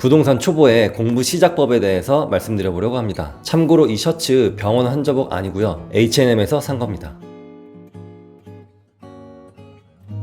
부동산 초보의 공부 시작법에 대해서 말씀드려보려고 합니다. 참고로 이 셔츠 병원 환저복 아니고요, H&M에서 산 겁니다.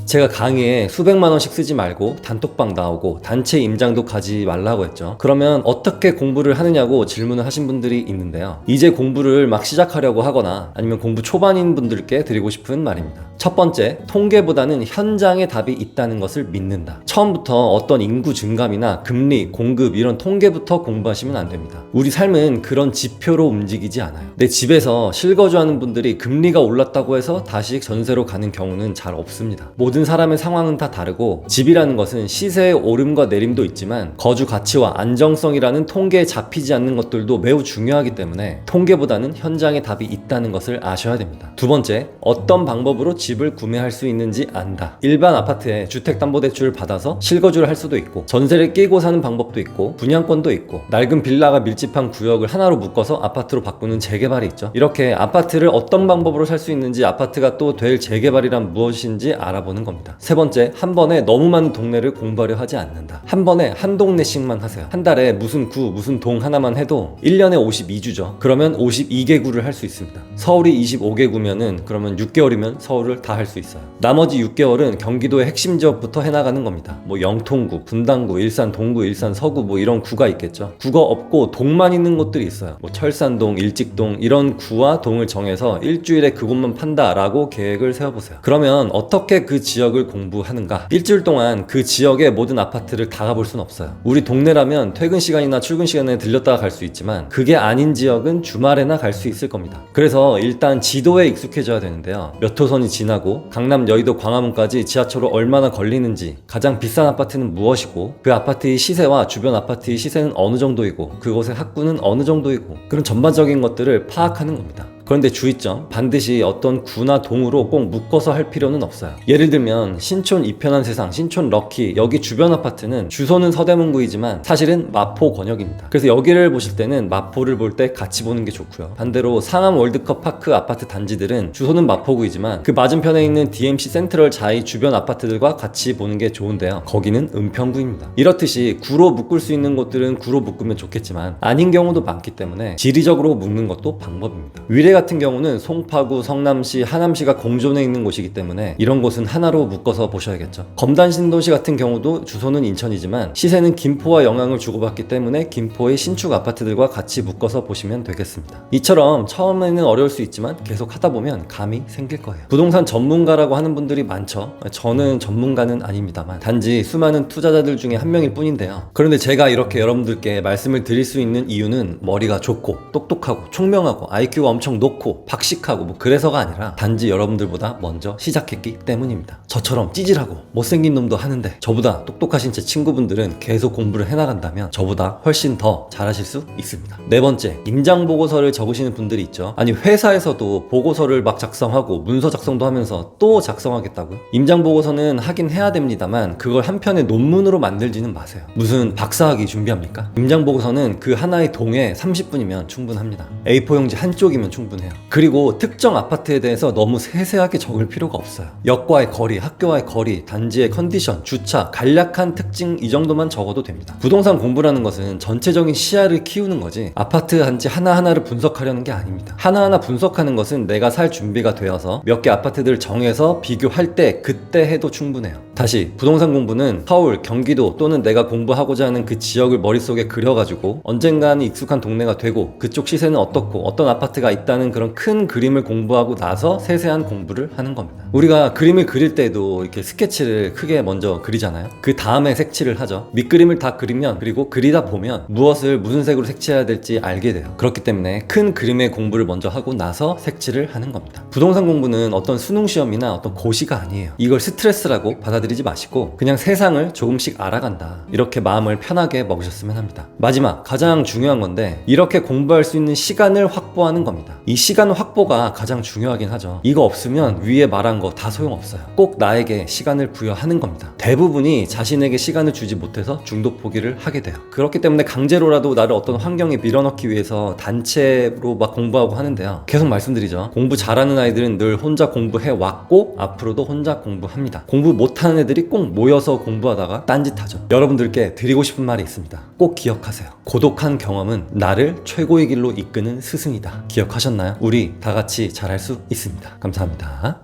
제가 강의에 수백만 원씩 쓰지 말고 단톡방 나오고 단체 임장도 가지 말라고 했죠. 그러면 어떻게 공부를 하느냐고 질문을 하신 분들이 있는데요. 이제 공부를 막 시작하려고 하거나 아니면 공부 초반인 분들께 드리고 싶은 말입니다. 첫 번째, 통계보다는 현장에 답이 있다는 것을 믿는다. 처음부터 어떤 인구 증감이나 금리, 공급 이런 통계부터 공부하시면 안 됩니다. 우리 삶은 그런 지표로 움직이지 않아요. 내 집에서 실거주하는 분들이 금리가 올랐다고 해서 다시 전세로 가는 경우는 잘 없습니다. 모든 사람의 상황은 다 다르고, 집이라는 것은 시세의 오름과 내림도 있지만 거주 가치와 안정성이라는 통계에 잡히지 않는 것들도 매우 중요하기 때문에 통계보다는 현장에 답이 있다는 것을 아셔야 됩니다. 두 번째, 어떤 방법으로 집을 구매할 수 있는지 안다. 일반 아파트에 주택담보대출을 받아서 실거주를 할 수도 있고, 전세를 끼고 사는 방법도 있고, 분양권도 있고, 낡은 빌라가 밀집한 구역을 하나로 묶어서 아파트로 바꾸는 재개발이 있죠. 이렇게 아파트를 어떤 방법으로 살 수 있는지, 아파트가 또 될 재개발이란 무엇인지 알아보는 겁니다. 세 번째, 한 번에 너무 많은 동네를 공부하려 하지 않는다. 한 번에 한 동네씩만 하세요. 한 달에 무슨 구, 무슨 동 하나만 해도 1년에 52주죠. 그러면 52개구를 할 수 있습니다. 서울이 25개구면은 그러면 6개월이면 서울을 다 할 수 있어요. 나머지 6개월은 경기도의 핵심 지역부터 해나가는 겁니다. 뭐 영통구, 분당구, 일산 동구, 일산 서구 뭐 이런 구가 있겠죠. 구가 없고 동만 있는 곳들이 있어요. 뭐 철산동, 일직동 이런 구와 동을 정해서 일주일에 그곳만 판다라고 계획을 세워보세요. 그러면 어떻게 그 지역을 공부하는가? 일주일 동안 그 지역의 모든 아파트를 다 가볼 순 없어요. 우리 동네라면 퇴근 시간이나 출근 시간에 들렸다가 갈 수 있지만 그게 아닌 지역은 주말에나 갈 수 있을 겁니다. 그래서 일단 지도에 익숙해져야 되는데요. 몇 호선이 지나고 강남, 여의도, 광화문까지 지하철로 얼마나 걸리는지, 가장 비싼 아파트는 무엇이고, 그 아파트의 시세와 주변 아파트의 시세는 어느 정도이고, 그곳의 학구는 어느 정도이고, 그런 전반적인 것들을 파악하는 겁니다. 그런데 주의점, 반드시 어떤 구나 동으로 꼭 묶어서 할 필요는 없어요. 예를 들면 신촌 이편한 세상, 신촌 럭키, 여기 주변 아파트는 주소는 서대문구이지만 사실은 마포 권역입니다. 그래서 여기를 보실 때는 마포를 볼 때 같이 보는 게 좋고요. 반대로 상암 월드컵 파크 아파트 단지들은 주소는 마포구이지만 그 맞은편에 있는 DMC 센트럴 자이 주변 아파트들과 같이 보는 게 좋은데요. 거기는 은평구입니다. 이렇듯이 구로 묶을 수 있는 곳들은 구로 묶으면 좋겠지만 아닌 경우도 많기 때문에 지리적으로 묶는 것도 방법입니다. 위례 같은 경우는 송파구, 성남시, 하남시가 공존해 있는 곳이기 때문에 이런 곳은 하나로 묶어서 보셔야겠죠. 검단 신도시 같은 경우도 주소는 인천이지만 시세는 김포와 영향을 주고받기 때문에 김포의 신축 아파트들과 같이 묶어서 보시면 되겠습니다. 이처럼 처음에는 어려울 수 있지만 계속 하다 보면 감이 생길 거예요. 부동산 전문가라고 하는 분들이 많죠. 저는 전문가는 아닙니다만 단지 수많은 투자자들 중에 한 명일 뿐인데요. 그런데 제가 이렇게 여러분들께 말씀을 드릴 수 있는 이유는 머리가 좋고 똑똑하고 총명하고 IQ가 엄청 높고 박식하고 뭐 그래서가 아니라 단지 여러분들보다 먼저 시작했기 때문입니다. 저처럼 찌질하고 못생긴 놈도 하는데 저보다 똑똑하신 제 친구분들은 계속 공부를 해나간다면 저보다 훨씬 더 잘하실 수 있습니다. 네 번째, 임장 보고서를 적으시는 분들이 있죠. 아니 회사에서도 보고서를 막 작성하고 문서 작성도 하면서 또 작성하겠다고요? 임장 보고서는 하긴 해야 됩니다만 그걸 한 편의 논문으로 만들지는 마세요. 무슨 박사학위 준비합니까? 임장 보고서는 그 하나의 동에 30분이면 충분합니다. A4 용지 한쪽이면 충분해요. 그리고 특정 아파트에 대해서 너무 세세하게 적을 필요가 없어요. 역과의 거리, 학교와의 거리, 단지의 컨디션, 주차, 간략한 특징 이 정도만 적어도 됩니다. 부동산 공부라는 것은 전체적인 시야를 키우는 거지 아파트 단지 하나하나를 분석하려는 게 아닙니다. 하나하나 분석하는 것은 내가 살 준비가 되어서 몇 개 아파트들을 정해서 비교할 때 그때 해도 충분해요. 다시 부동산 공부는 서울, 경기도 또는 내가 공부하고자 하는 그 지역을 머릿속에 그려가지고 언젠가는 익숙한 동네가 되고 그쪽 시세는 어떻고 어떤 아파트가 있다는 그런 큰 그림을 공부하고 나서 세세한 공부를 하는 겁니다. 우리가 그림을 그릴 때도 이렇게 스케치를 크게 먼저 그리잖아요. 그 다음에 색칠을 하죠. 밑그림을 다 그리면, 그리고 그리다 보면 무슨 색으로 색칠해야 될지 알게 돼요. 그렇기 때문에 큰 그림의 공부를 먼저 하고 나서 색칠을 하는 겁니다. 부동산 공부는 어떤 수능 시험이나 어떤 고시가 아니에요. 이걸 스트레스라고 받아들이지 마시고 그냥 세상을 조금씩 알아간다, 이렇게 마음을 편하게 먹으셨으면 합니다. 마지막, 가장 중요한 건데 이렇게 공부할 수 있는 시간을 확보하는 겁니다. 이 시간 확보가 가장 중요하긴 하죠. 이거 없으면 위에 말한 거 다 소용없어요. 꼭 나에게 시간을 부여하는 겁니다. 대부분이 자신에게 시간을 주지 못해서 중독 포기를 하게 돼요. 그렇기 때문에 강제로라도 나를 어떤 환경에 밀어넣기 위해서 단체로 막 공부하고 하는데요. 계속 말씀드리죠. 공부 잘하는 아이들은 늘 혼자 공부해 왔고 앞으로도 혼자 공부합니다. 공부 못하는 애들이 꼭 모여서 공부하다가 딴짓하죠. 여러분들께 드리고 싶은 말이 있습니다. 꼭 기억하세요. 고독한 경험은 나를 최고의 길로 이끄는 스승이다. 기억하셨나요? 우리 다 같이 잘할 수 있습니다. 감사합니다.